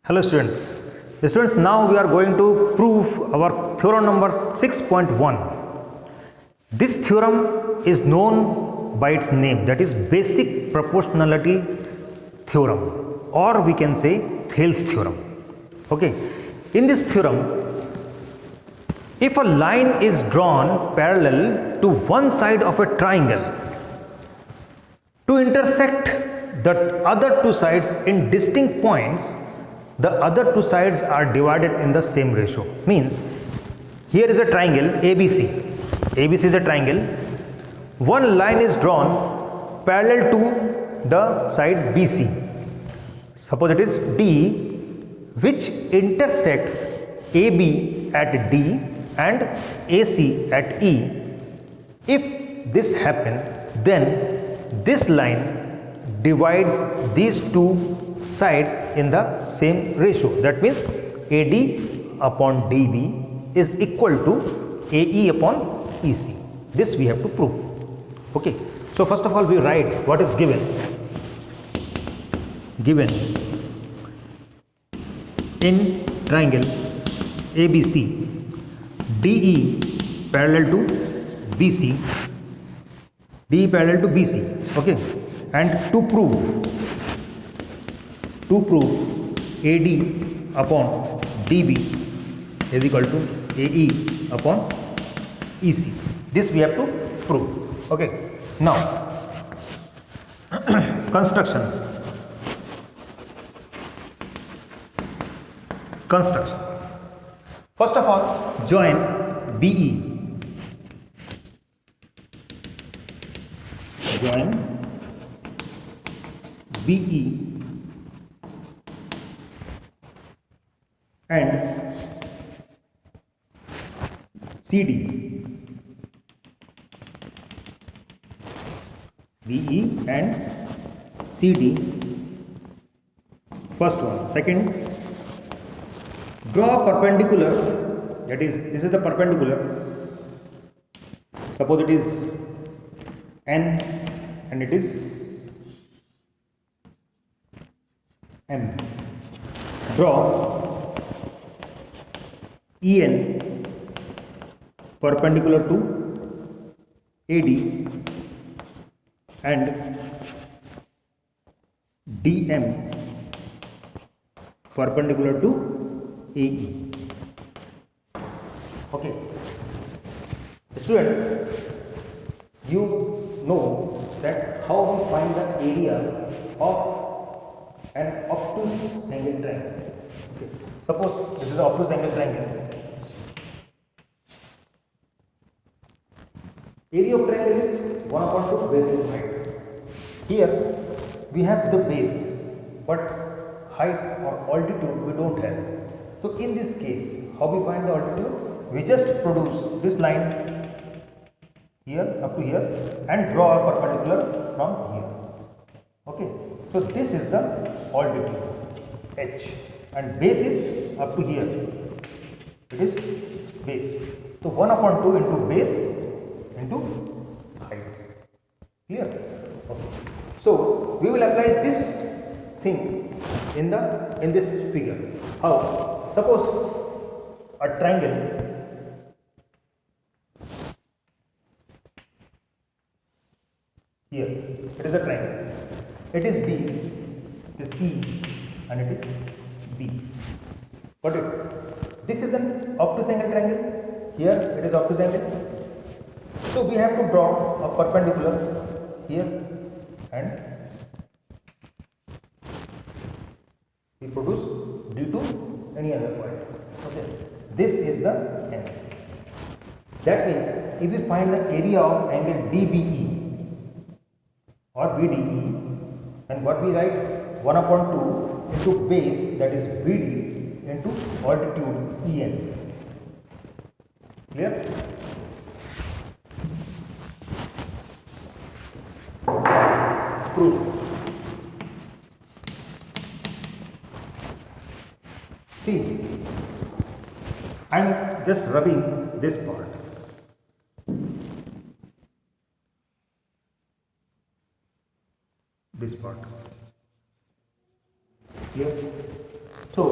Hello students. Students, now we are going to prove our theorem number 6.1. This theorem is known by its name, that is basic proportionality theorem, or we can say Thales theorem. Okay. In this theorem, if a line is drawn parallel to one side of a triangle to intersect the other two sides in distinct points, the other two sides are divided in the same ratio. Means here is a triangle ABC. ABC is a triangle. One line is drawn parallel to the side BC. Suppose it is D, which intersects AB at D and AC at E. If this happens, then this line divides these two sides in the same ratio. That means AD upon DB is equal to AE upon EC. This we have to prove. Okay. So first of all, we write what is given. Given in triangle ABC, DE parallel to BC, DE parallel to BC. Okay. And to prove AD upon DB is equal to AE upon EC. This we have to prove. Okay. Now, construction. First of all, join BE. Join BE and CD. BE and CD. First one. Second, draw a perpendicular, that is, this is the perpendicular. Suppose it is N and it is M. Draw EN perpendicular to AD and DM perpendicular to AE. Okay. Students, you know that how we find the area of an obtuse angle triangle. Okay. Suppose this is the obtuse angle triangle. Area of triangle is 1 upon 2 base to height. Here we have the base, but height or altitude we don't have. So in this case, how we find the altitude? We just produce this line here up to here and draw a perpendicular from here. Okay. So this is the altitude H and base is up to here. It is base. So 1 upon 2 into base into height. Clear? Okay. So we will apply this thing in this figure. How? Suppose a triangle here. It is a triangle. It is D, it is E, and it is B. Got it? This is an obtuse angle triangle. Here it is obtuse angle. So we have to draw a perpendicular here and we produce D to any other point. Okay. This is the N. That means if we find the area of angle DBE or BDE, then what we write? 1 upon 2 into base, that is BD, into altitude EN. Clear? Proof. See, I am just rubbing this part. This part. Clear? So,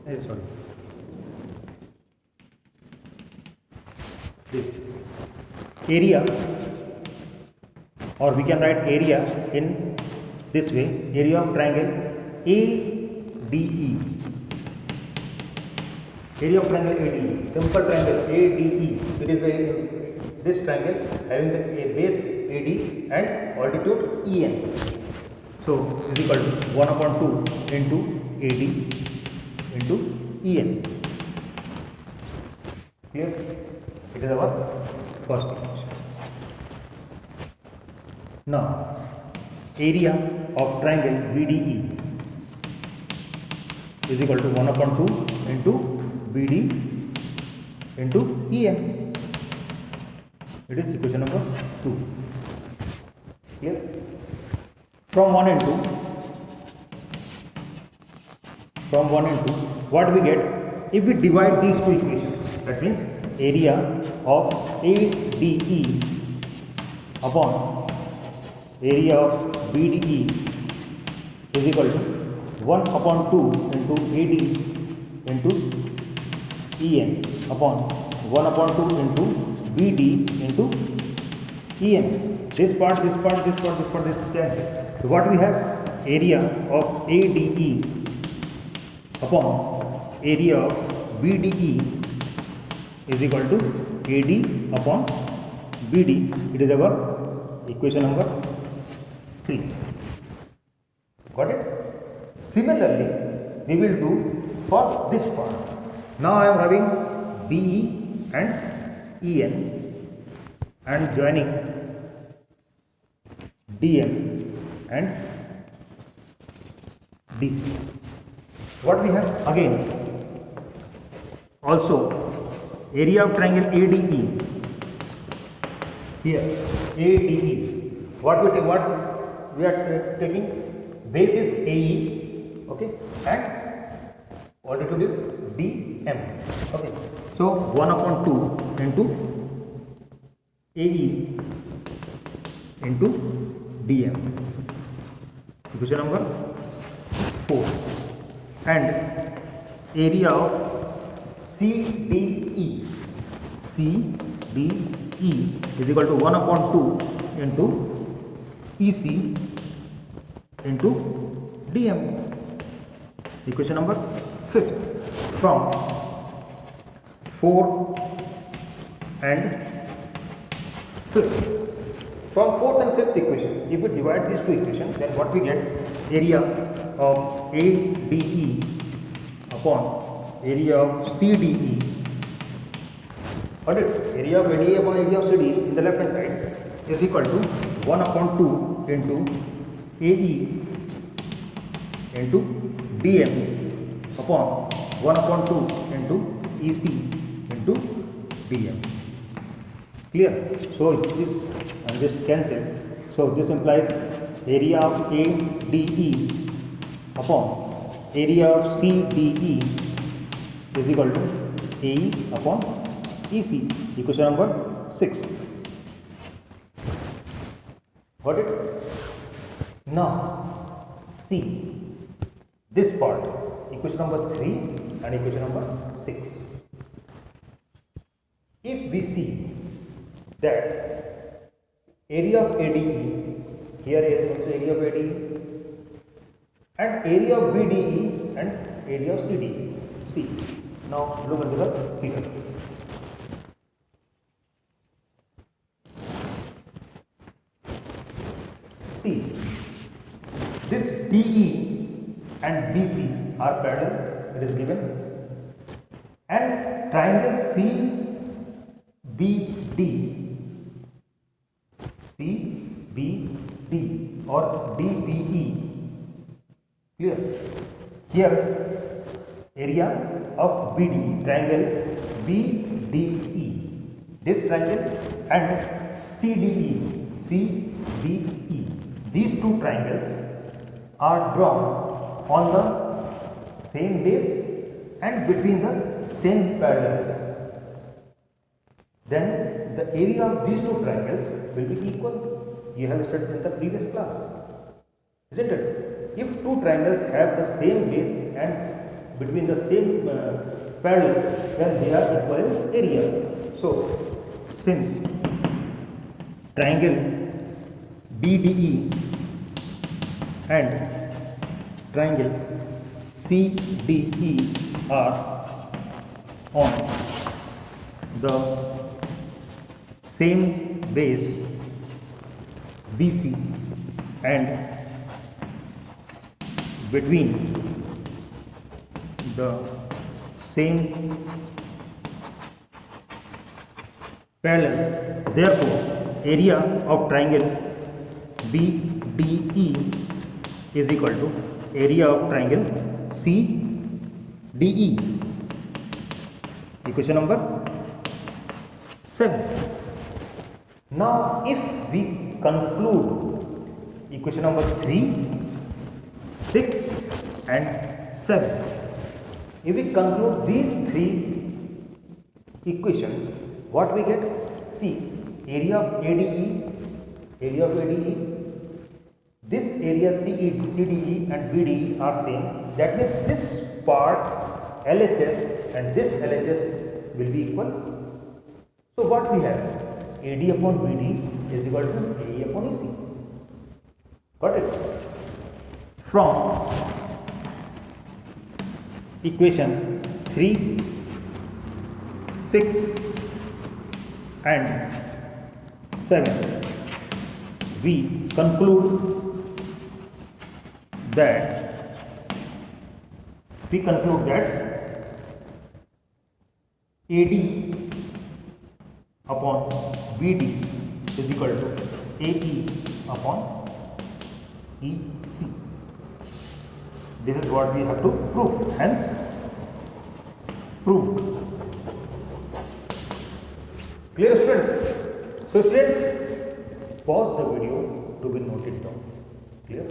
sorry, this area, or we can write area in this way: area of triangle ADE. Area of triangle ADE, simple triangle ADE. It is this triangle having the base AD and altitude EN. So is equal to 1 upon 2 into AD into EN. Clear? It is our first equation. Now, area of triangle VDE is equal to 1 upon 2 into BD into EN. It is equation number 2. Here, from 1 and 2, what we get if we divide these two equations? That means area of ADE upon area of BDE is equal to 1 upon 2 into AD into EN upon 1 upon 2 into BD into EN. This part is cancelled. So what we have? Area of ADE upon area of BDE is equal to AD upon BD. It is our equation number 3. Got it? Similarly, we will do for this part. Now I am having BE and EN and joining DM and DC. What we have again? Also, area of triangle ADE. Here, ADE. What we are taking? Base is AE, okay, and altitude is DM. Okay. So 1 upon 2 into AE into DM. Equation number 4. And area of CDE. CDE is equal to 1 upon 2 into EC into DM. Equation number 5th. From 4 and 5th. From 4th and 5th equation, if we divide these two equations, then what we get? Area of ADE upon area of CDE. Got it? Area of ADE upon area of CDE in the left hand side is equal to 1 upon 2 into AE into DM upon 1 upon 2 into EC into DM. Clear? So this and this cancel. So this implies area of ADE upon area of CDE is equal to AE upon EC. Equation number 6. Got it? Now see this part, equation number 3 and equation number 6. If we see that area of ADE, here is also area of ADE, and area of BDE and area of CDE. See, now look into the figure. See, this DE and BC are parallel, it is given, and triangle CBD or DBE. Clear? Here, area of BD, triangle BDE, this triangle, and CDE. These two triangles are drawn on the same base and between the same parallels. Then the area of these two triangles will be equal. You have studied in the previous class, isn't it? If two triangles have the same base and between the same parallels, then they are equal in area. So since triangle BDE and triangle CDE are on the same base BC and between the same parallels, therefore area of triangle BDE is equal to area of triangle CDE. Equation number 7. Now if we conclude equation number 3, 6 and 7, if we conclude these 3 equations, what we get? See, area of ADE, this area CDE and BDE are same. That means this part LHS and this LHS will be equal. So what we have? AD upon BD is equal to AE upon EC. Got it? From equation 3, 6 and 7, we conclude that AD upon BD is equal to AE upon EC. This is what we have to prove. Hence, proved. Clear, students? So students, pause the video to be noted down. Clear?